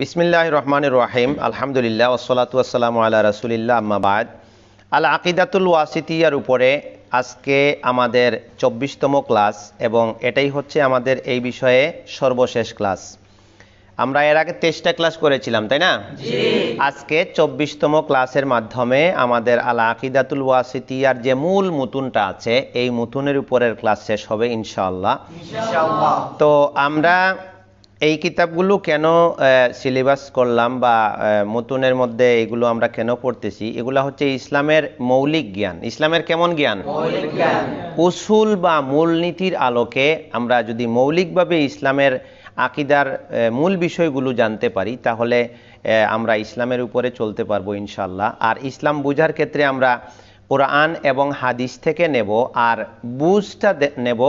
বিসমিল্লাহির রহমানির রহিম। আলহামদুলিল্লাহ ওয়াসসালাতু ওয়াসসালামু আলা রাসূলিল্লাহ, আম্মা বাদ। আল আকিদাতুল ওয়াসিতিয়ার উপরে আজকে আমাদের ২৪তম ক্লাস এবং এটাই হচ্ছে আমাদের এই বিষয়ে সর্বশেষ ক্লাস। আমরা এর আগে ২৩টা ক্লাস করেছিলাম, তাই না? জি। আজকে ২৪তম ক্লাসের মাধ্যমে আমাদের আল আকিদাতুল ওয়াসিতিয়ার যে মূল মুতুনটা আছে এই মুতুনের উপরের ক্লাস শেষ হবে ইনশাআল্লাহ। ইনশাআল্লাহ। তো আমরা এই কিতাবগুলো কেন সিলেবাস করলাম বা মুতুনের মধ্যে এগুলো আমরা কেন পড়তেছি, এগুলো হচ্ছে ইসলামের মৌলিক জ্ঞান। ইসলামের কেমন জ্ঞান? মৌলিক জ্ঞান। উসুল বা মূলনীতির আলোকে আমরা যদি মৌলিকভাবে ইসলামের আকিদার মূল বিষয়গুলো জানতে পারি তাহলে আমরা ইসলামের উপরে চলতে পারবো ইনশাল্লাহ। আর ইসলাম বুঝার ক্ষেত্রে আমরা কোরআন এবং হাদিস থেকে নেব, আর বুঝটা নেব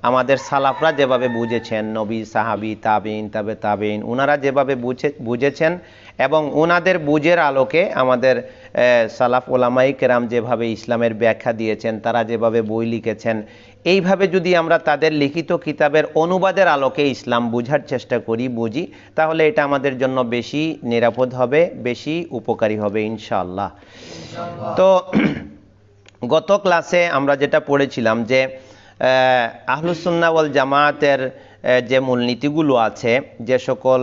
আমাদের সালাফরা যেভাবে বুঝেছেন, নবী, সাহাবি, তাবিন, তাবে তাবিন, ওনারা যেভাবে বুঝেছেন এবং ওনাদের বুঝের আলোকে আমাদের সালাফ ওলামাই কেরাম যেভাবে ইসলামের ব্যাখ্যা দিয়েছেন, তারা যেভাবে বই লিখেছেন, এইভাবে যদি আমরা তাদের লিখিত কিতাবের অনুবাদের আলোকে ইসলাম বুঝার চেষ্টা করি, বুঝি, তাহলে এটা আমাদের জন্য বেশি নিরাপদ হবে, বেশি উপকারী হবে ইনশাআল্লাহ। তো গত ক্লাসে আমরা যেটা পড়েছিলাম যে আহলুস সুন্নাহ ওয়াল জামায়াতের যে মূলনীতিগুলো আছে, যে সকল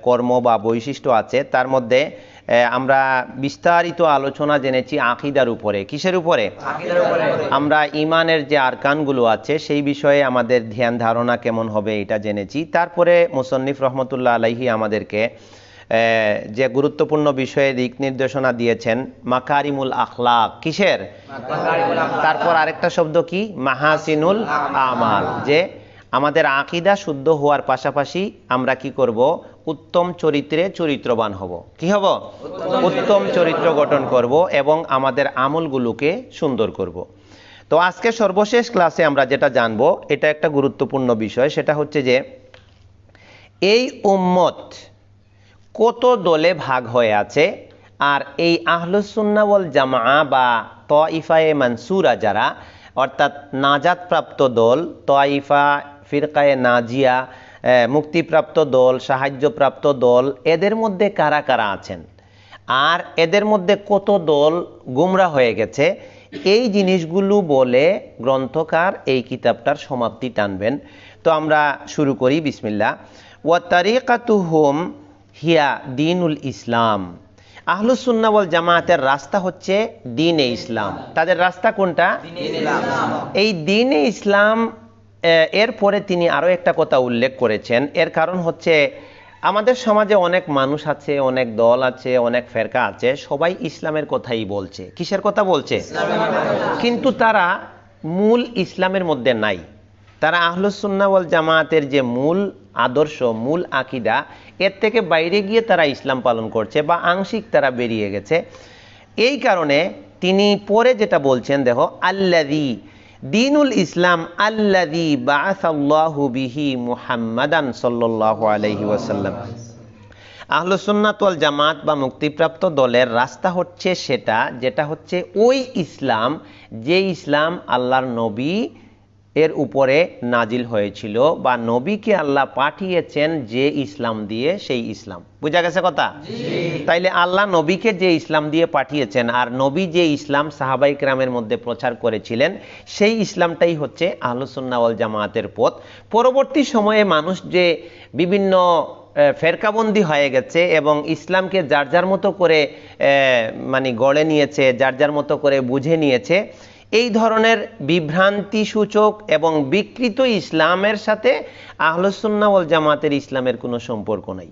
কর্ম বা বৈশিষ্ট্য আছে, তার মধ্যে আমরা বিস্তারিত আলোচনা জেনেছি আকীদার উপরে। কিসের উপরে? আকীদার উপরে। আমরা ঈমানের যে আরকানগুলো আছে সেই বিষয়ে আমাদের ধ্যান ধারণা কেমন হবে এটা জেনেছি। তারপরে মুসন্নিফ রহমতুল্লাহ আলাইহি আমাদেরকে যে গুরুত্বপূর্ণ বিষয়ে দিক নির্দেশনা দিয়েছেন, মাকারিমুল আখলাক। কিসের? তারপর আরেকটা শব্দ কি? মাহাসিনুল আমাল। যে আমাদের আকীদা শুদ্ধ হওয়ার পাশাপাশি আমরা কি করব? উত্তম চরিত্রে চরিত্রবান হব। কি হব? উত্তম চরিত্র গঠন করব এবং আমাদের আমলগুলোকে সুন্দর করব। তো আজকে সর্বশেষ ক্লাসে আমরা যেটা জানবো, এটা একটা গুরুত্বপূর্ণ বিষয়। সেটা হচ্ছে যে এই উম্মত কত দলে ভাগ হয়ে আছে, আর এই আহলুস সুন্নাহ ওয়াল জামাআ বা তাইফায়ে মানসুরা যারা, অর্থাৎ নাজাতপ্রাপ্ত দল, তাইফা, ফিরকায়ে নাজিয়া, মুক্তিপ্রাপ্ত দল, সাহায্যপ্রাপ্ত দল, এদের মধ্যে কারা কারা আছেন আর এদের মধ্যে কত দল গুমরা হয়ে গেছে, এই জিনিসগুলো বলে গ্রন্থকার এই কিতাবটার সমাপ্তি টানবেন। তো আমরা শুরু করি, বিসমিল্লাহ। ওয়া তারিকাতুহুম হিয়া দীনুল ইসলাম। আহলুস সুন্নাহ ওয়াল জামায়াতের রাস্তা হচ্ছে দ্বীনে ইসলাম। তাদের রাস্তা কোনটা? এই দ্বীনে ইসলাম। এরপরে তিনি আরো একটা কথা উল্লেখ করেছেন। এর কারণ হচ্ছে আমাদের সমাজে অনেক মানুষ আছে, অনেক দল আছে, অনেক ফেরকা আছে, সবাই ইসলামের কথাই বলছে। কিসের কথা বলছে? কিন্তু তারা মূল ইসলামের মধ্যে নাই। তারা আহলুস সুন্নাহ ওয়াল জামায়াতের যে মূল আদর্শ, মূল আকীদা, এর থেকে বাইরে গিয়ে তারা ইসলাম পালন করছে বা আংশিক তারা বেরিয়ে গেছে। এই কারণে তিনি পরে যেটা বলছেন, দেখো, আল্লাযী দীনুল ইসলাম আল্লাযী বাআসাল্লাহু বিহি মুহাম্মাদান সাল্লাল্লাহু আলাইহি ওয়াসাল্লাম। আহলুস সুন্নাহ ওয়াল জামাত বা মুক্তিপ্রাপ্ত দলের রাস্তা হচ্ছে সেটা, যেটা হচ্ছে ওই ইসলাম, যে ইসলাম আল্লাহর নবী এর উপরে নাজিল হয়েছিল বা নবীকে আল্লাহ পাঠিয়েছেন যে ইসলাম দিয়ে, সেই ইসলাম। বুঝা গেছে কথা? তাইলে আল্লাহ নবীকে যে ইসলাম দিয়ে পাঠিয়েছেন আর নবী যে ইসলাম সাহাবায়ে কেরামের মধ্যে প্রচার করেছিলেন, সেই ইসলামটাই হচ্ছে আহলুস সুন্নাহ ওয়াল জামায়াতের পথ। পরবর্তী সময়ে মানুষ যে বিভিন্ন ফেরকাবন্দি হয়ে গেছে এবং ইসলামকে যার যার মতো করে মানে গড়ে নিয়েছে, যার যার মতো করে বুঝে নিয়েছে, এই ধরনের বিভ্রান্তি সূচক এবং বিকৃত ইসলামের সাথে আহলুস সুন্নাহ ওয়াল জামায়াতের ইসলামের কোনো সম্পর্ক নাই।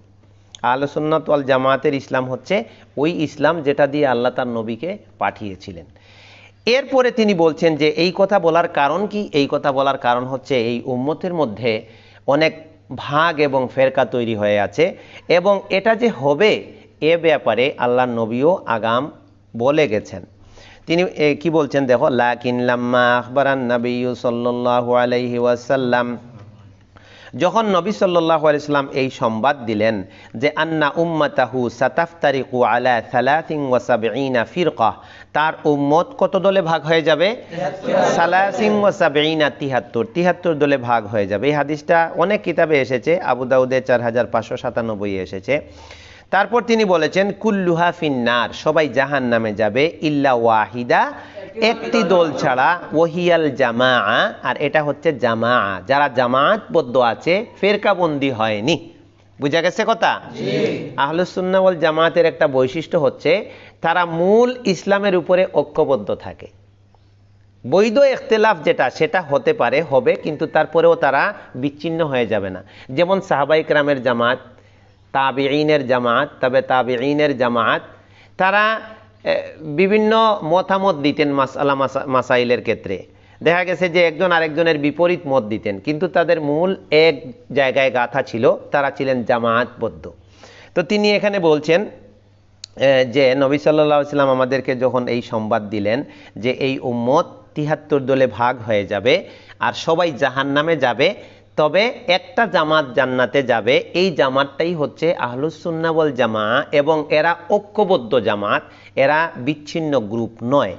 আহলুস সুন্নাহ ওয়াল জামায়াতের ইসলাম হচ্ছে ওই ইসলাম যেটা দিয়ে আল্লাহ তার নবীকে পাঠিয়েছিলেন। এরপরে তিনি বলছেন যে এই কথা বলার কারণ কি? এই কথা বলার কারণ হচ্ছে এই উম্মতের মধ্যে অনেক ভাগ এবং ফেরকা তৈরি হয়ে আছে এবং এটা যে হবে এ ব্যাপারে আল্লাহর নবীও আগাম বলে গেছেন। তিনি কি বলছেন, দেখো, লাকিন লাম্মা আখবারান নবী সাল্লাল্লাহু আলাইহি ওয়াসাল্লাম, যখন নবী সাল্লাল্লাহু আলাইহি ওয়াসাল্লাম এই সংবাদ দিলেন যে আন্না উম্মাতাহু সাতাফতারিকু আলা 73 ফিরকা, তার উম্মত কত দলে ভাগ হয়ে যাবে? 73 দলে ভাগ হয়ে যাবে। এই হাদিসটা অনেক কিতাবে এসেছে, আবু দাউদে 4597 এসেছে। তারপর তিনি বলেছেন কুল্লুহা ফিন্নার, সবাই জাহান্নামে যাবে, ইল্লা ওয়াহিদা, একটি দল ছাড়া, ওহিয়াল জামাআ, আর এটা হচ্ছে জামাআ, যারা জামায়াতবদ্ধ আছে, ফেরকাবন্দি হয়নি। বুঝা গেছে কথা? আহলুস সুন্নাহ ওয়াল জামায়াতের একটা বৈশিষ্ট্য হচ্ছে তারা মূল ইসলামের উপরে ঐক্যবদ্ধ থাকে। বৈধ ইখতিলাফ যেটা সেটা হতে পারে, হবে, কিন্তু তারপরেও তারা বিচ্ছিন্ন হয়ে যাবে না। যেমন সাহাবায়ে কেরামের জামাত, তাবিঈনের জামাত, তবে তাবিঈনের জামাত, তারা বিভিন্ন মতামত দিতেন মাসআলা মাসাইলের ক্ষেত্রে। দেখা গেছে যে একজন আরেকজনের বিপরীত মত দিতেন, কিন্তু তাদের মূল এক জায়গায় গাথা ছিল, তারা ছিলেন জামায়াতবদ্ধ। তো তিনি এখানে বলছেন যে নবী সাল্লাল্লাহু আলাইহি ওয়াসাল্লাম আমাদেরকে যখন এই সংবাদ দিলেন যে এই উম্মত ৭৩ দলে ভাগ হয়ে যাবে আর সবাই জাহান্নামে যাবে, তবে একটা জামাত জান্নাতে যাবে, এই জামাতটাই হচ্ছে আহলুস সুন্নাহ ওয়াল জামাআ, এবং এরা ঐক্যবদ্ধ জামাত, এরা বিচ্ছিন্ন গ্রুপ নয়।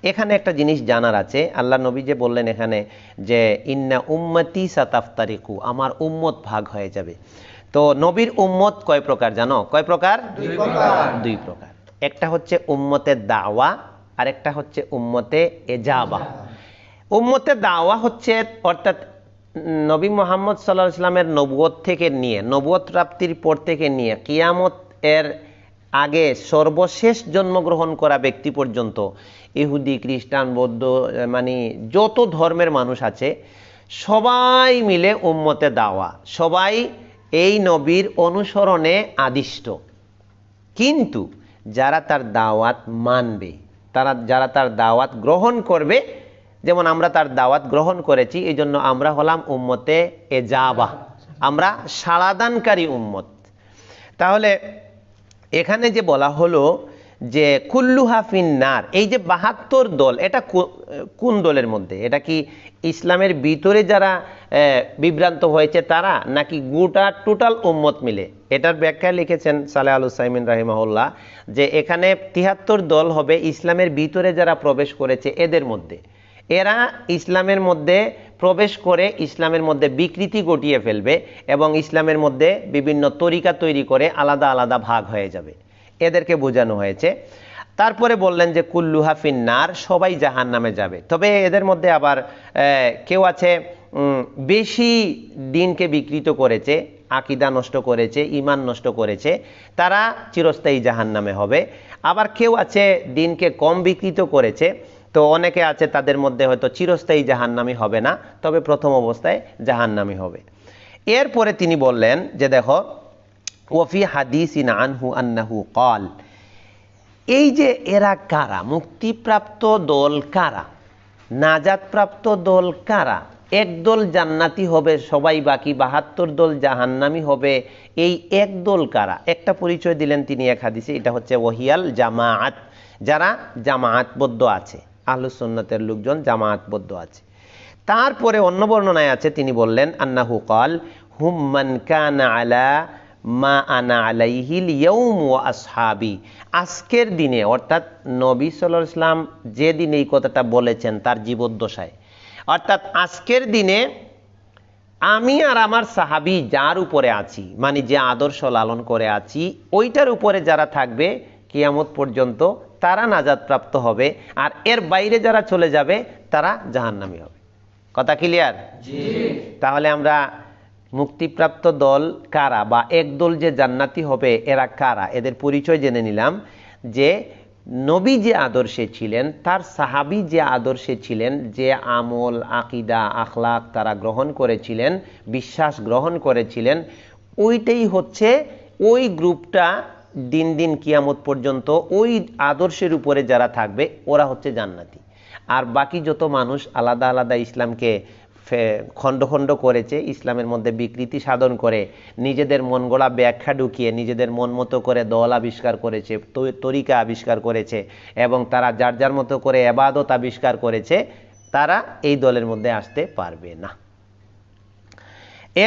এখানে একটা জিনিস জানার আছে, আল্লাহ নবী যে বললেন এখানে যে ইন্না উম্মতি সাতাফতারিকু, আমার উম্মত ভাগ হয়ে যাবে। তো নবীর উম্মত কয় প্রকার জানো? কয় প্রকার? দুই প্রকার। একটা হচ্ছে উম্মতে দাওয়া, আর একটা হচ্ছে উম্মতে এজাবা। উম্মতে দাওয়া হচ্ছে, অর্থাৎ নবী মুহাম্মদ সাল্লাল্লাহু আলাইহি ওয়াসাল্লামের নবুয়ত থেকে নিয়ে, নবুয়ত প্রাপ্তির পর থেকে নিয়ে কিয়ামত এর আগে সর্বশেষ জন্মগ্রহণ করা ব্যক্তি পর্যন্ত, ইহুদি, খ্রিস্টান, বৌদ্ধ, মানে যত ধর্মের মানুষ আছে সবাই মিলে উম্মতে দাওয়া, সবাই এই নবীর অনুসরণে আদিষ্ট। কিন্তু যারা তার দাওয়াত মানবে, যারা তার দাওয়াত গ্রহণ করবে, যেমন আমরা তার দাওয়াত গ্রহণ করেছি, এই জন্য আমরা হলাম উম্মতে এজাবা, আমরা সাড়াদানকারী উম্মত। তাহলে এখানে যে বলা হলো যে কুল্লুহা ফিন্নার, এই যে ৭২ দল, এটা কোন দলের মধ্যে? এটা কি ইসলামের ভিতরে যারা বিভ্রান্ত হয়েছে তারা, নাকি গোটা টোটাল উম্মত মিলে? এটার ব্যাখ্যা লিখেছেন সালেহ আল হুসাইমিন রাহিমাহুল্লাহ, যে এখানে ৭৩ দল হবে ইসলামের ভিতরে যারা প্রবেশ করেছে এদের মধ্যে। এরা ইসলামের মধ্যে প্রবেশ করে ইসলামের মধ্যে বিকৃতি ঘটিয়ে ফেলবে এবং ইসলামের মধ্যে বিভিন্ন তরিকা তৈরি করে আলাদা আলাদা ভাগ হয়ে যাবে, এদেরকে বোঝানো হয়েছে। তারপরে বললেন যে কুল্লুহা ফিন্নার, সবাই জাহান্নামে যাবে। তবে এদের মধ্যে আবার কেউ আছে বেশি দিনকে বিকৃত করেছে, আকীদা নষ্ট করেছে, ঈমান নষ্ট করেছে, তারা চিরস্থায়ী জাহান্নামে হবে। আবার কেউ আছে দিনকে কম বিকৃত করেছে, তো অনেকে আছে তাদের মধ্যে হয়তো চিরস্থায়ী জাহান্নামী হবে না, তবে প্রথম অবস্থায় জাহান্নামী হবে। এরপরে তিনি বললেন যে দেখো, ওয়াফি হাদিসিন আনহু আন্নাহু ক্বাল, এই যে এরা কারা, মুক্তিপ্রাপ্ত দল কারা, নাজাতপ্রাপ্ত দল কারা, একদল জান্নাতি হবে সবাই, বাকি ৭২ দল জাহান্নামী হবে, এই এক দল কারা? একটা পরিচয় দিলেন তিনি এক হাদিসে, এটা হচ্ছে ওহিয়াল জামাআত, যারা জামায়াতবদ্ধ আছে, আহলুস সুন্নাতের লোকজন জামায়াতবদ্ধ আছে। তারপরে অন্য বর্ণনায় আছে, তিনি বললেন আন্নাহু ক্বাল হুম মান কানা আলা মা আনা আলাইহিল ইয়াউম ওয়া আসহাবি, আজকের দিনে, অর্থাৎ নবী সাল্লাল্লাহু আলাইহি ওয়াসাল্লাম যে দিন এই কথাটা বলেছেন তার জীবদ্দশায়, অর্থাৎ আজকের দিনে আমি আর আমার সাহাবী যার উপরে আছি, মানে যে আদর্শ লালন করে আছি, ওইটার উপরে যারা থাকবে কিয়ামত পর্যন্ত, তারা নাজাতপ্রাপ্ত হবে, আর এর বাইরে যারা চলে যাবে তারা জাহান্নামী হবে। কথা ক্লিয়ার? তাহলে আমরা মুক্তিপ্রাপ্ত দল কারা, বা একদল যে জান্নাতি হবে এরা কারা, এদের পরিচয় জেনে নিলাম। যে নবী যে আদর্শে ছিলেন, তার সাহাবী যে আদর্শে ছিলেন, যে আমল, আকীদা, আখলাক তারা গ্রহণ করেছিলেন, বিশ্বাস গ্রহণ করেছিলেন, ওইটাই হচ্ছে ওই গ্রুপটা দিন দিন কিয়ামত পর্যন্ত ওই আদর্শের উপরে যারা থাকবে ওরা হচ্ছে জান্নাতি। আর বাকি যত মানুষ আলাদা আলাদা ইসলামকে খণ্ড খণ্ড করেছে, ইসলামের মধ্যে বিকৃতি সাধন করে, নিজেদের মন গড়া ব্যাখ্যা ঢুকিয়ে নিজেদের মন মতো করে দল আবিষ্কার করেছে, তরিকা আবিষ্কার করেছে, এবং তারা যার যার মতো করে ইবাদত আবিষ্কার করেছে, তারা এই দলের মধ্যে আসতে পারবে না।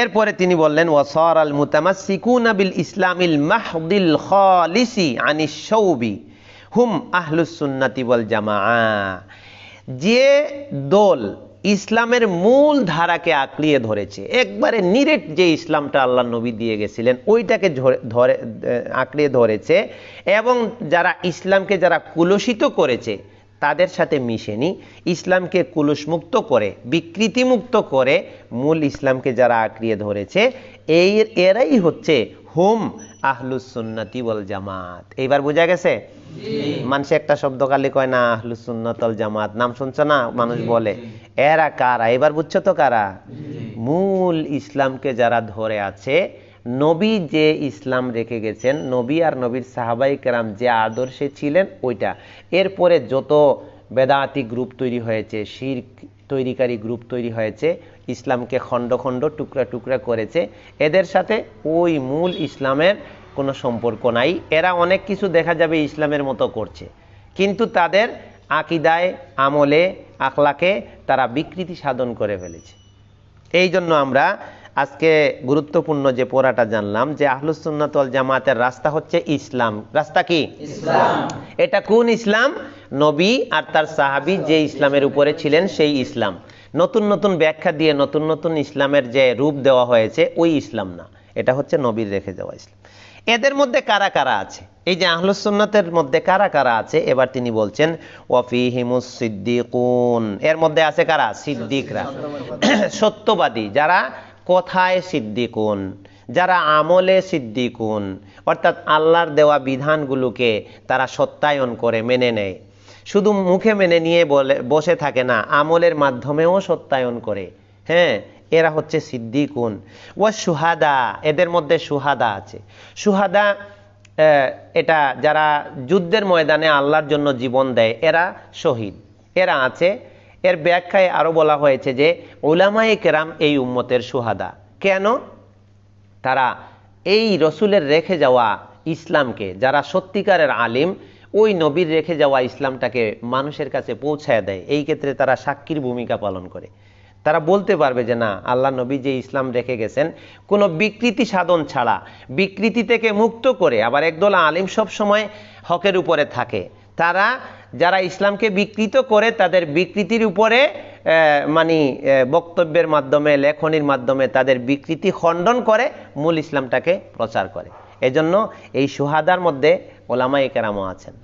এরপরে তিনি বললেন ওয়াসারাল মুতামাসসিকুনা বিল ইসলামিল মাহদিল খালিসি আনিশ শাউবি হুম আহলুস সুন্নাতি ওয়াল জামাআ, যে দল ইসলামের মূল ধারাকে আঁকড়িয়ে ধরেছে, একবারে নিরেট যে ইসলামটা আল্লাহ নবী দিয়ে গেছিলেন ওইটাকে ধরে আঁকড়িয়ে ধরেছে, এবং যারা ইসলামকে যারা কুলুষিত করেছে তাদের সাথে মিশেনি, ইসলামকে কুলুষমুক্ত করে বিকৃতিমুক্ত করে মূল ইসলামকে যারা আঁকড়িয়ে ধরেছে এরাই হচ্ছে হুম আহলুস সুন্নতি ওয়াল জামাত। এইবার বোঝা গেছে? মানুষ একটা শব্দ খালি কয় না, আহলুস সুন্নাত ওয়াল জামাত নাম শুনছো না, মানুষ বলে, এরা কারা? এবার বুঝছো তো কারা? মূল ইসলামকে যারা ধরে আছে, নবী যে ইসলাম রেখে গেছেন, নবী আর নবীর সাহাবাই কেরাম যে আদর্শে ছিলেন ওইটা। এরপরে যত বেদাতি গ্রুপ তৈরি হয়েছে, শিরক তৈরিকারী গ্রুপ তৈরি হয়েছে, ইসলামকে খণ্ড খণ্ড টুকরা টুকরা করেছে, এদের সাথে ওই মূল ইসলামের কোনো সম্পর্ক নাই। এরা অনেক কিছু দেখা যাবে ইসলামের মতো করছে, কিন্তু তাদের আকীদায়, আমলে, আখলাকে তারা বিকৃতি সাধন করে ফেলেছে। এই জন্য আমরা আজকে গুরুত্বপূর্ণ যে পড়াটা জানলাম যে আহলুস সুন্নাত ওয়াল জামাতের রাস্তা হচ্ছে ইসলাম। রাস্তা কি? ইসলাম। এটা কোন ইসলাম? নবী আর তার সাহাবী যে ইসলামের উপরে ছিলেন সেই ইসলাম। নতুন নতুন ব্যাখ্যা দিয়ে নতুন নতুন ইসলামের যে রূপ দেওয়া হয়েছে ওই ইসলাম না, এটা হচ্ছে নবীর রেখে যাওয়া ইসলাম। এদের মধ্যে কারা কারা আছে? এই যে আহলুস সুন্নাতের মধ্যে কারা কারা আছে এবার তিনি বলছেন ওয়াফিহিমুস সিদ্দিকুন। এর মধ্যে আছে কারা? সিদ্দিকরা, সত্যবাদী, যারা কথায় সিদ্দিকুন, যারা আমলে সিদ্দিকুন, অর্থাৎ আল্লাহর দেওয়া বিধানগুলোকে তারা সত্যায়ন করে মেনে নেয়, শুধু মুখে মেনে নিয়ে বসে থাকে না, আমলের মাধ্যমেও সত্যায়ন করে। হ্যাঁ, এরা হচ্ছে সিদ্দিকুন। ওয়া শুহাদা, এদের মধ্যে শুহাদা আছে। শুহাদা এটা যারা যুদ্ধের ময়দানে আল্লাহর জন্য জীবন দেয়, এরা শহীদ, এরা আছে। এর ব্যাখ্যায় আরো বলা হয়েছে যে উলামায়ে কেরাম এই উম্মতের শুহাদা। কেন? তারা এই রসুলের রেখে যাওয়া ইসলামকে, যারা সত্যিকারের আলিম, ওই নবীর রেখে যাওয়া ইসলামটাকে মানুষের কাছে পৌঁছায় দেয়। এই ক্ষেত্রে তারা সাক্ষীর ভূমিকা পালন করে। তারা বলতে পারবে যে না, আল্লাহ নবী যে ইসলাম রেখে গেছেন কোনো বিকৃতি সাধন ছাড়া, বিকৃতি থেকে মুক্ত করে। আবার একদল আলিম সব সময় হকের উপরে থাকে, তারা যারা ইসলামকে বিকৃত করে তাদের বিকৃতির উপরে বক্তব্যের মাধ্যমে, লেখনির মাধ্যমে তাদের বিকৃতি খণ্ডন করে মূল ইসলামটাকে প্রচার করে। এজন্য এই শুহাদার মধ্যে উলামায়ে কেরামও আছেন।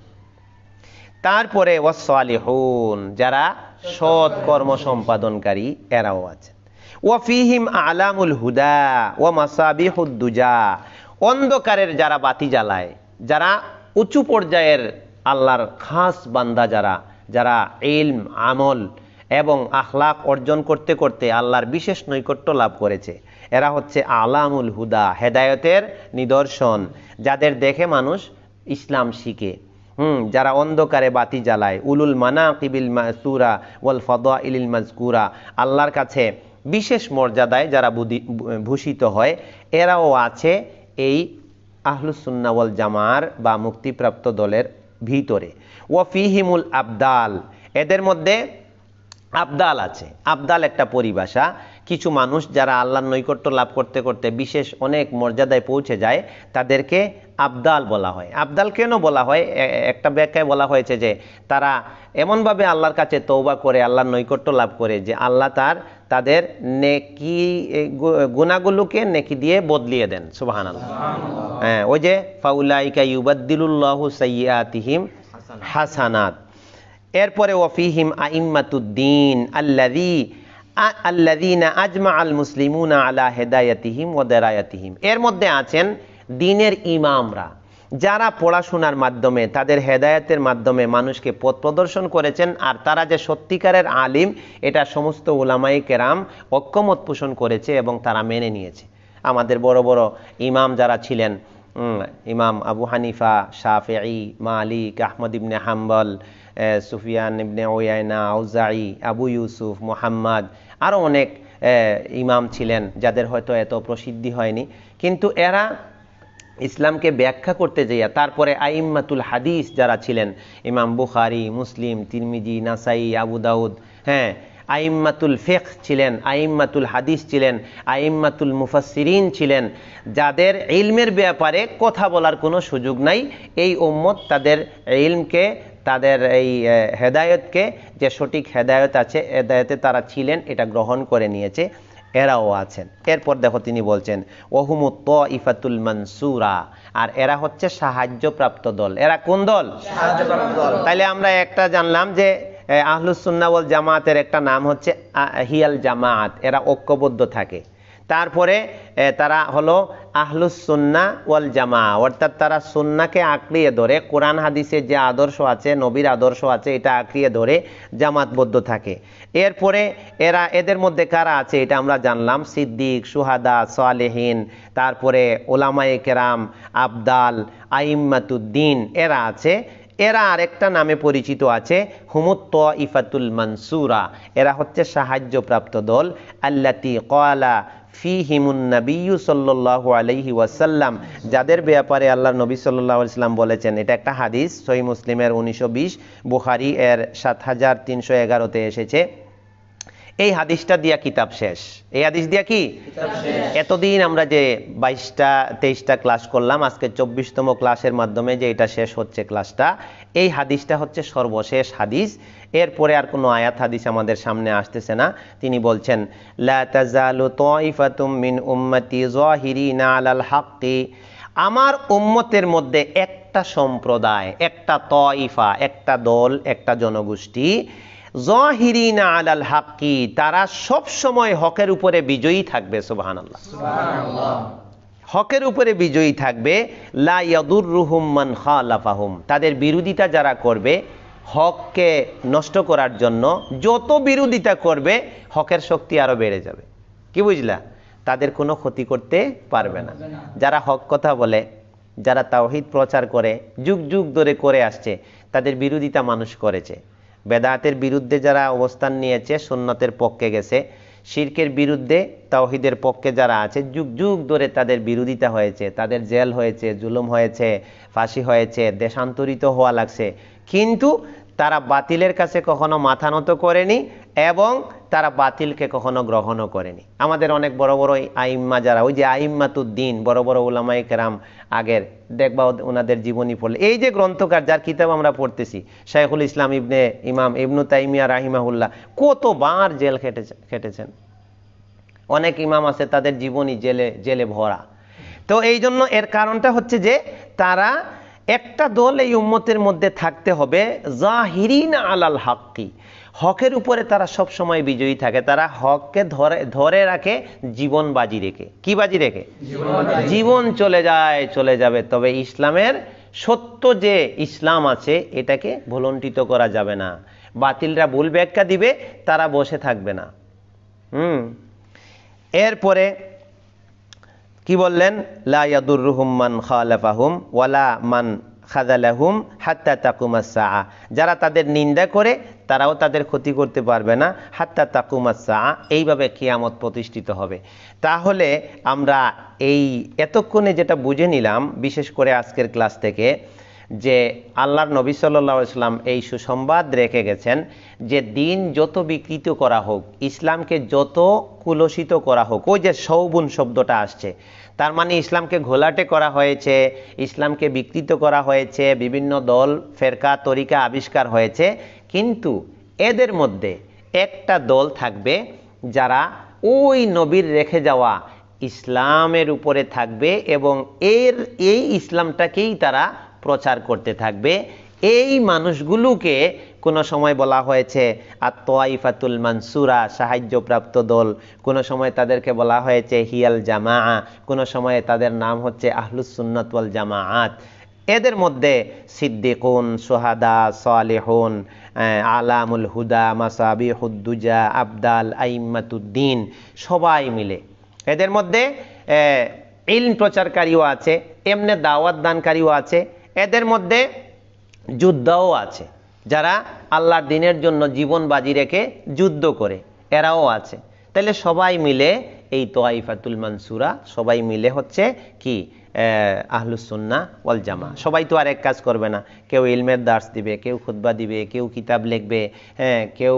তারপরে ওয়াসসালিহুন, যারা সৎ কর্ম সম্পাদনকারী, এরাও আছেন। ওয়াফিহিম আলামুল হুদা ওয়া মাসাবিহুদ দুজা, অন্ধকারের যারা বাতি জ্বালায়, যারা উঁচু পর্যায়ের আল্লাহর খাস বান্দা, যারা ইলম, আমল এবং আখলাক অর্জন করতে করতে আল্লাহর বিশেষ নৈকট্য লাভ করেছে, এরা হচ্ছে আলামুল হুদা, হেদায়েতের নিদর্শন, যাদের দেখে মানুষ ইসলাম শিখে। যারা অন্ধকারে বাতি জ্বালায়, উলুল মানাকিবিল মাসুরা ওয়াল ফাদাইলিল মাযকুরা, আল্লাহর কাছে বিশেষ মর্যাদায় যারা ভূষিত হয়, এরাও আছে এই আহলুস সুন্নাহ ওয়াল জামার বা মুক্তিপ্রাপ্ত দলের ভিতরে। ওয়াফিহিমুল আবদাল, এদের মধ্যে আবদাল আছে। আবদাল একটা পরিভাষা। কিছু মানুষ যারা আল্লাহর নৈকট্য লাভ করতে করতে বিশেষ অনেক মর্যাদায় পৌঁছে যায়, তাদেরকে আবদাল বলা হয়। আবদাল কেন বলা হয়? একটা ব্যাখ্যায় বলা হয়েছে যে তারা এমনভাবে আল্লাহর কাছে তওবা করে, আল্লাহর নৈকট্য লাভ করে যে আল্লাহ তাদের নেকি গুনাহগুলোকে নেকি দিয়ে বদলিয়ে দেন। সুবহানাল্লাহ। হ্যাঁ, ওই যে ফাউলাইকা ইউবাদদিলুল্লাহু সাইয়্যাতিহিম হাসানাত। এরপরে ওয়াফিহিম আইম্মাতুদ্দিন আল্লাযীনা আজমাআল মুসলিমুনা আলা হিদায়াতিহিম ওয়া দারায়াতিহিম। এর মধ্যে আছেন দ্বীনের ইমামরা, যারা পড়াশোনার মাধ্যমে, তাদের হেদায়েতের মাধ্যমে মানুষকে পথ প্রদর্শন করেছেন। আর তারা যে সত্যিকারের আলিম, এটা সমস্ত উলামায়ে কেরাম ঐক্যমত পোষণ করেছে এবং তারা মেনে নিয়েছে। আমাদের বড় বড় ইমাম যারা ছিলেন, ইমাম আবু হানিফা, শাফিঈ, মালিক, আহমদ ইবনে হাম্বল, সুফিয়ান ইবনে উয়াইনা, আউজাঈ, আবু ইউসুফ, মুহাম্মদ, আরও অনেক ইমাম ছিলেন যাদের হয়তো এত প্রসিদ্ধি হয়নি, কিন্তু এরা ইসলামকে ব্যাখ্যা করতে যাইয়া, তারপরে আইম্মাতুল হাদিস যারা ছিলেন, ইমাম বুখারী, মুসলিম, তিরমিজি, নাসাই, আবু দাউদ, হ্যাঁ, আইম্মাতুল ফিকহ ছিলেন, আইম্মাতুল হাদিস ছিলেন, আইম্মাতুল মুফাসসিরিন ছিলেন, যাদের ইলমের ব্যাপারে কথা বলার কোনো সুযোগ নাই। এই উম্মত তাদের ইলমকে তাদের এই হেদায়েতকে, যে সঠিক হেদায়েত আছে, হেদায়েতে তারা ছিলেন, এটা গ্রহণ করে নিয়েছে, এরাও আছেন। এরপর দেখো তিনি বলছেন ওহুমুত তাইফাতুল মানসুরা, আর এরা হচ্ছে সাহায্যপ্রাপ্ত দল। এরা কোন দল? সাহায্যপ্রাপ্ত দল। তাইলে আমরা একটা জানলাম যে আহলুস সুন্নাহ ওয়াল জামাতের একটা নাম হচ্ছে হিয়াল জামাত, এরা ঐক্যবদ্ধ থাকে। তারপরে তারা হলো আহলুস সুন্নাহ ওয়াল জামা, অর্থাৎ তারা সুন্নাহকে আঁকড়িয়ে ধরে, কোরআন হাদিসের যে আদর্শ আছে, নবীর আদর্শ আছে, এটা আঁকড়িয়ে ধরে জামাতবদ্ধ থাকে। এরপরে এদের মধ্যে কারা আছে এটা আমরা জানলাম, সিদ্দিক, সুহাদা, সালেহিন, তারপরে ওলামায়ে কেরাম, আবদাল, আইম্মাতুদ্দিন, এরা আছে। এরা আরেকটা নামে পরিচিত আছে হুমুত তাইফাতুল মানসুরা, এরা হচ্ছে সাহায্যপ্রাপ্ত দল। আল্লাতী ক্বালা ফীহিমুন নাবিয়্যু সাল্লাল্লাহু আলাইহি ওয়াসাল্লাম, যাদের ব্যাপারে আল্লাহর নবী সাল্লাল্লাহু আলাইহি ওয়াসাল্লাম বলেছেন। এটা একটা হাদিস, সহিহ মুসলিমের 1920, বুখারী এর 7311-তে এসেছে। এই হাদিসটা দিয়া কিতাব শেষ। এই হাদিস দিয়া কি এতদিন আমরা যে 22টা-23টা ক্লাস করলাম, আজকে 24তম ক্লাসের মাধ্যমে যে এটা শেষ হচ্ছে ক্লাসটা, এই হাদিসটা হচ্ছে সর্বশেষ হাদিস। এরপরে আর কোনো আয়াত হাদিস আমাদের সামনে আসতেছে না। তিনি বলছেন লা তাজালু তাইফাতুম মিন উম্মতি যাহিরিনা আলাল হাক্কি, আমার উম্মতের মধ্যে একটা সম্প্রদায়, একটা তাইফা, একটা দল, একটা জনগোষ্ঠী, যাহিরিনা আলাল হাক্কি, তারা সব সময় হকের উপরে বিজয়ী থাকবে। সুবহানাল্লাহ, সুবহানাল্লাহ। হকের উপরে বিজয়ী থাকবে। লা ইয়াদুররুহুম মান খালাফাহুম, তাদের বিরোধিতা যারা করবে, হককে নষ্ট করার জন্য যত বিরোধিতা করবে, হকের শক্তি আরো বেড়ে যাবে। কি বুঝলা? তাদের কোনো ক্ষতি করতে পারবে না। যারা হক কথা বলে, যারা তাওহীদ প্রচার করে, যুগ যুগ ধরে করে আসছে, তাদের বিরোধিতা মানুষ করেছে। বেদাতের বিরুদ্ধে যারা অবস্থান নিয়েছে, সুন্নতের পক্ষে গেছে, শিরকের বিরুদ্ধে তাওহীদের পক্ষে যারা আছে, যুগ যুগ ধরে তাদের বিরোধিতা হয়েছে, তাদের জেল হয়েছে, জুলুম হয়েছে, ফাঁসি হয়েছে, দেশান্তরিত হওয়া লাগছে, কিন্তু তারা বাতিলের কাছে কখনো মাথা নত করেনি এবং তারা বাতিলকে কখনো গ্রহণও করেনি। আমাদের অনেক বড় বড় আইম্মা যারা, ওই যে আইম্মাতুদ্দিন, বড় বড় উলামায়ে কেরাম, আগের দেখবা ওনাদের জীবনী পড়লে, এই যে গ্রন্থকার যার কিতাব আমরা পড়তেছি, শাইখুল ইসলাম ইমাম ইবনু তাইমিয়া রাহিমাহুল্লাহ, কতবার জেল খেটেছেন। অনেক ইমাম আছে তাদের জীবনী জেলে ভরা। তো এই জন্য এর কারণটা হচ্ছে যে তারা একটা দল এই উম্মতের মধ্যে থাকতে হবে, যাহিরিনা আলাল হাক্কি, হকের উপরে তারা সব সময় বিজয়ী থাকে। তারা হককে ধরে রাখে জীবন বাজি রেখে। কি বাজি রেখে? জীবন চলে যাবে, তবে ইসলামের সত্য যে ইসলাম আছে এটাকে ভুলণ্ঠিত করা যাবে না। বাতিলরা ভুল ব্যাখ্যা দিবে, তারা বসে থাকবে না। এরপরে কি বললেন? লা ইয়াদুররুহুম মান খালাফাহুম ওয়ালা মান খাযালাহুম হাত্তা তাকুমাস সাআ, যারা তাদের নিন্দা করে তারাও তাদের ক্ষতি করতে পারবে না, হাত্তা তাকুমাস সাআ, এইভাবে কিয়ামত প্রতিষ্ঠিত হবে। তাহলে আমরা এই এতক্ষণে যেটা বুঝে নিলাম, বিশেষ করে আজকের ক্লাস থেকে, যে আল্লাহর নবী সাল্লাল্লাহু আলাইহি ওয়াসাল্লাম এই সুসংবাদ রেখে গেছেন যে দিন যত বিকৃত করা হোক, ইসলামকে যত কুলসিত করা হোক, ওই যে সৌবুন শব্দটা আসছে, তার মানে ইসলামকে ঘোলাটে করা হয়েছে, ইসলামকে বিকৃত করা হয়েছে, বিভিন্ন দল ফেরকা তরিকা আবিষ্কার হয়েছে, কিন্তু এদের মধ্যে একটা দল থাকবে যারা ওই নবীর রেখে যাওয়া ইসলামের উপরে থাকবে এবং এই ইসলামটাকেই তারা প্রচার করতে থাকবে। এই মানুষগুলোকে কোনো সময় বলা হয়েছে আত-তাইফাতুল মানসুরা, সাহায্যপ্রাপ্ত দল, কোনো সময় তাদেরকে বলা হয়েছে হিয়াল জামাআ, কোনো সময় তাদের নাম হচ্ছে আহলুস সুন্নাত ওয়াল জামাআত। এদের মধ্যে সিদ্দিকুন, সুহাদা, সালেহুন, আলামুল হুদা, মাসাবিহুদ দুজা, আবদাল, আইম্মাতুদ্দিন, সবাই মিলে। এদের মধ্যে ইলম প্রচারকারীও আছে, এমনি দাওয়াত দানকারীও আছে, এদের মধ্যে যোদ্ধাও আছে, যারা আল্লাহর দ্বীনের জন্য জীবন বাজি রেখে যুদ্ধ করে, এরাও আছে। তাহলে সবাই মিলে এই তাইফাতুল মানসুরা, সবাই মিলে হচ্ছে কি আহলুস সুন্নাহ ওয়াল জামা। সবাই তো আর এক কাজ করবে না, কেউ ইলমের দার্স দিবে, কেউ খুতবা দিবে, কেউ কিতাব লিখবে, কেউ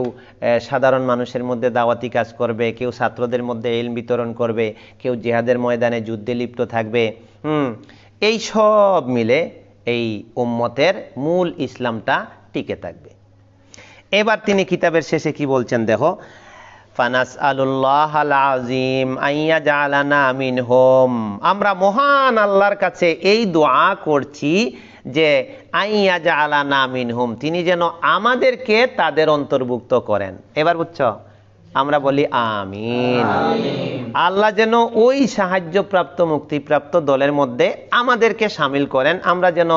সাধারণ মানুষের মধ্যে দাওয়াতি কাজ করবে, কেউ ছাত্রদের মধ্যে ইলম বিতরণ করবে, কেউ জিহাদের ময়দানে যুদ্ধে লিপ্ত থাকবে। এই সব মিলে এই উম্মতের মূল ইসলামটা টিকে থাকবে। এবার তিনি কিতাবের শেষে কি বলছেন দেখো, ফানাসআলুল্লাহাল আযীম আইয়া জালানা মিনহুম, আমরা মহান আল্লাহর কাছে এই দোয়া করছি যে আইয়া জালানা মিনহুম, তিনি যেন আমাদেরকে তাদের অন্তর্ভুক্ত করেন। এবার বুঝছো, আমরা বলি আমিন। আল্লাহ যেন ওই সাহায্যপ্রাপ্ত মুক্তিপ্রাপ্ত দলের মধ্যে আমাদেরকে শামিল করেন, আমরা যেন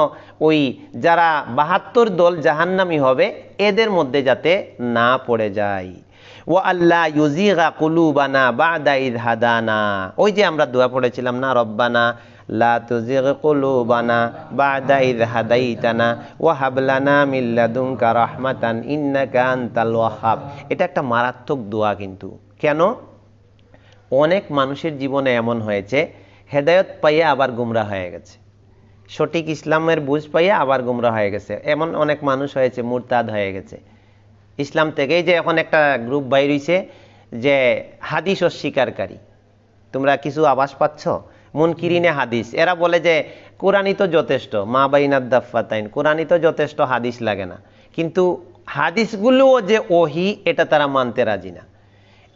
ওই যারা 72 দল জাহান্নামী হবে এদের মধ্যে যাতে না পড়ে যাই। ওয়া আল্লাহ ইউজিগা কুলুবানা বা'দা ইয হাদানা, ওই যে আমরা দোয়া পড়েছিলাম না, রব্বানা লা তুজিগ কুলুবানা বা'দা ইয হাদাইতানা ওয়া হাব লানা মিন লাদুনকা রাহমাতান ইন্নাকা আনতাল ওয়াহ্হাব। এটা একটা মারাত্মক দোয়া কিন্তু। কেন? অনেক মানুষের জীবনে এমন হয়েছে, হেদায়েত পাইয়ে আবার গুমরাহ হয়ে গেছে, সঠিক ইসলামের বুঝ পাইয়ে আবার গুমরাহ হয়ে গেছে। এমন অনেক মানুষ হয়েছে মুরতাদ হয়ে গেছে ইসলাম থেকেই। যে এখন একটা গ্রুপ বাইর হইছে যে হাদিস অস্বীকারী, তোমরা কিছু আভাস পাচ্ছ, মুনকিরিনে হাদিস। এরা বলে যে কোরআনই তো যথেষ্ট, মা বাইনাদ দাফফাতাইন, কোরআনই তো যথেষ্ট, হাদিস লাগে না। কিন্তু হাদিসগুলোও যে ওহী এটা তারা মানতে রাজি না।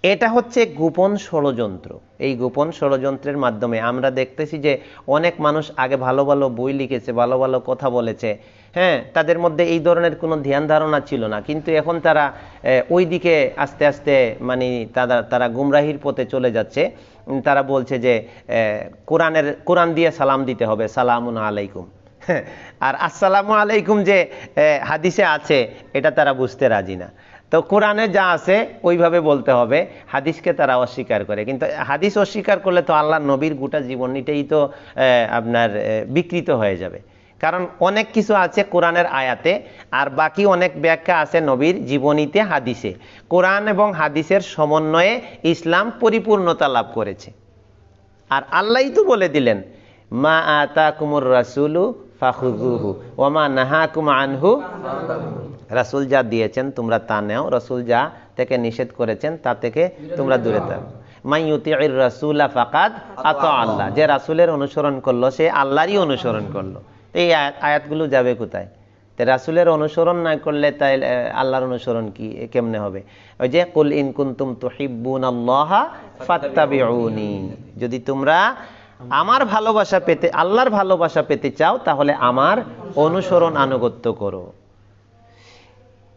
এটা হচ্ছে গোপন ষড়যন্ত্র। এই গোপন ষড়যন্ত্রের মাধ্যমে আমরা দেখতেছি যে অনেক মানুষ আগে ভালো ভালো বই লিখেছে, ভালো ভালো কথা বলেছে, হ্যাঁ, তাদের মধ্যে এই ধরনের কোনো ধ্যান ধারণা ছিল না, কিন্তু এখন তারা ওই দিকে আস্তে আস্তে মানে তারা গুমরাহির পথে চলে যাচ্ছে। তারা বলছে যে কোরআন দিয়ে সালাম দিতে হবে, সালামুন আলাইকুম, আর আসসালামু আলাইকুম যে হাদিসে আছে এটা তারা বুঝতে রাজি না। তো কোরআনে যা আছে ওইভাবে বলতে হবে, হাদিসকে তারা অস্বীকার করে। কিন্তু হাদিস অস্বীকার করলে তো আল্লাহ নবীর গোটা জীবনীটাই তো আপনার বিকৃত হয়ে যাবে। কারণ অনেক কিছু আছে কোরআনের আয়াতে, আর বাকি অনেক ব্যাখ্যা আছে নবীর জীবনীতে, হাদিসে। কোরআন এবং হাদিসের সমন্বয়ে ইসলাম পরিপূর্ণতা লাভ করেছে। আর আল্লাহই তো বলে দিলেন, মা আতাকুমুর রাসূলু ফাখুযুহু ওয়া মা নাহাকুম আনহু, রাসূল যা দিয়েছেন তোমরা তা নাও, রাসূল যা থেকে নিষেধ করেছেন তা থেকে তোমরা দূরে থাকো। মান ইউতিউর রাসূলা ফাকাদ আতা আল্লাহ, যে রাসূলের অনুসরণ করলো সে আল্লাহরই অনুসরণ করলো। এই আয়াতগুলো যাবে কোথায়? তো রাসূলের অনুসরণ না করলে তাই আল্লাহর অনুসরণ কি কেমনে হবে? ওই যে কুল ইন কুনতুম তুহিব্বুনাল্লাহা ফাত্তাবিউনি, যদি তোমরা আমার ভালোবাসা পেতে, আল্লাহর ভালোবাসা পেতে চাও তাহলে আমার অনুসরণ আনুগত্য করো।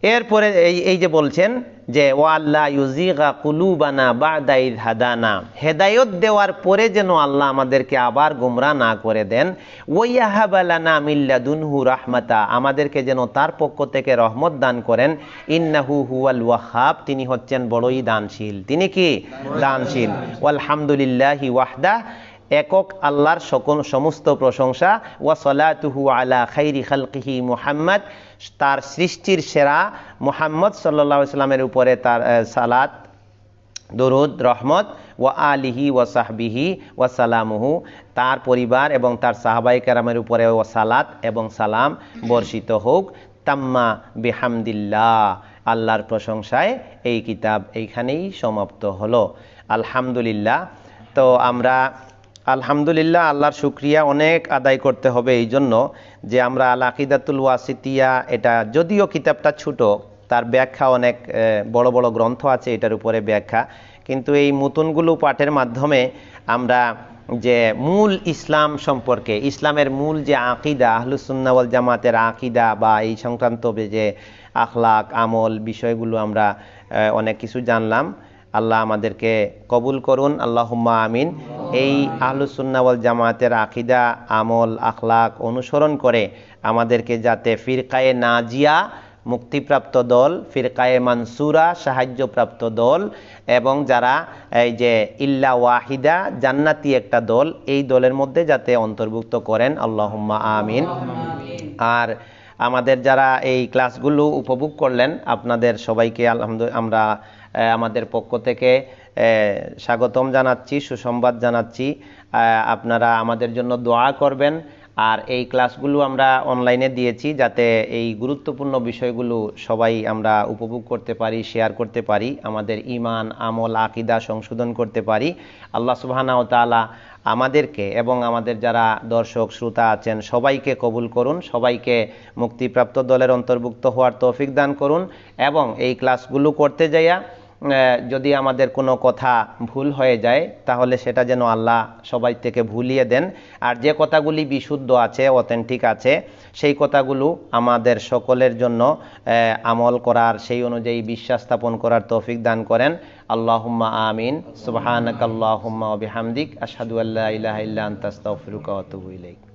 এরপরে এই যে বলছেন যে ওয়া আল্লাহ ইউজিগা কুলুবানা বা'দা ইয হাদানা, হেদায়েত দেওয়ার পরে যেন আল্লাহ আমাদেরকে আবার গোমরাহ না করে দেন। ওয়া ইয়াহাব লানা মিন লাদুনহু রাহমাতা, আমাদেরকে যেন তার পক্ষ থেকে রহমত দান করেন। ইন্নাহু হুয়াল ওয়াহ্হাব, তিনি হচ্ছেন বড়ই দানশীল। তিনি কি? দানশীল। ওয়ালহামদুলিল্লাহি ওয়াহদা, একক আল্লাহর সমস্ত প্রশংসা। ওয়া সালাতুহু আলা খাইরি খালকিহি মুহাম্মদ, তার সৃষ্টির সেরা মুহাম্মদ সাল্লাল্লাহু আলাইহি সাল্লামের উপরে তার সালাত, দরুদ, রহমত। ওয়া আলিহি ওয়া সাহবিহি ওয়া সালামুহু, তার পরিবার এবং তার সাহাবায়ে কেরামের উপরে ওয়া সালাত এবং সালাম বর্ষিত হোক। তাম্মা বিহামদিল্লাহ, আল্লাহর প্রশংসায় এই কিতাব এইখানেই সমাপ্ত হলো। আলহামদুলিল্লাহ। তো আমরা আলহামদুলিল্লাহ আল্লাহর শুকরিয়া অনেক আদায় করতে হবে এই জন্য যে আমরা আল আকিদাতুল ওয়াসিতিয়া, এটা যদিও কিতাবটা ছোট, তার ব্যাখ্যা অনেক বড় বড় গ্রন্থ আছে এটার উপরে ব্যাখ্যা, কিন্তু এই মুতুনগুলো পাঠের মাধ্যমে আমরা যে মূল ইসলাম সম্পর্কে, ইসলামের মূল যে আকিদা, আহলুস সুন্নাহ ওয়াল জামাতের আকিদা বা এই সংক্রান্ত যে আখলাক আমল বিষয়গুলো আমরা অনেক কিছু জানলাম। আল্লাহ আমাদেরকে কবুল করুন, আল্লাহুম্মা আমিন। এই আহলুস সুন্নাহ ওয়াল জামাতের আকিদা আমল আখলাক অনুসরণ করে আমাদেরকে যাতে ফিরকায়ে নাজিয়া মুক্তিপ্রাপ্ত দল, ফিরকায়ে মানসুরা সাহায্যপ্রাপ্ত দল, এবং যারা এই যে ইল্লা ওয়াহিদা জান্নাতি একটা দল, এই দলের মধ্যে যাতে অন্তর্ভুক্ত করেন, আল্লাহুম্মা আমিন। আর আমাদের যারা এই ক্লাসগুলো উপভোগ করলেন আপনাদের সবাইকে আলহামদুলিল্লাহ আমরা আমাদের পক্ষ থেকে স্বাগতম জানাচ্ছি, সুসংবাদ জানাচ্ছি। আপনারা আমাদের জন্য দোয়া করবেন, আর এই ক্লাসগুলো আমরা অনলাইনে দিয়েছি যাতে এই গুরুত্বপূর্ণ বিষয়গুলো সবাই আমরা উপভোগ করতে পারি, শেয়ার করতে পারি, আমাদের ঈমান, আমল, আকীদা সংশোধন করতে পারি। আল্লাহ সুবহানাহু ওয়া তাআলা আমাদেরকে এবং আমাদের যারা দর্শক শ্রোতা আছেন সবাইকে কবুল করুন, সবাইকে মুক্তিপ্রাপ্ত দলের অন্তর্ভুক্ত হওয়ার তৌফিক দান করুন। এবং এই ক্লাসগুলো করতে যাইয়া যদি আমাদের কোনো কথা ভুল হয়ে যায় তাহলে সেটা যেন আল্লাহ সবাই থেকে ভুলিয়ে দেন। আর যে কথাগুলি বিশুদ্ধ আছে, অথেন্টিক আছে, সেই কথাগুলো আমাদের সকলের জন্য আমল করার, সেই অনুযায়ী বিশ্বাস স্থাপন করার তৌফিক দান করেন। আল্লাহুম্মা আমিন। সুবহানাকাল্লাহুম্মা ওয়া বিহামদিক আশহাদু আল্লা ইলাহা ইল্লা আনতা আস্তাগফিরুকা ওয়া আতুবু ইলাইক।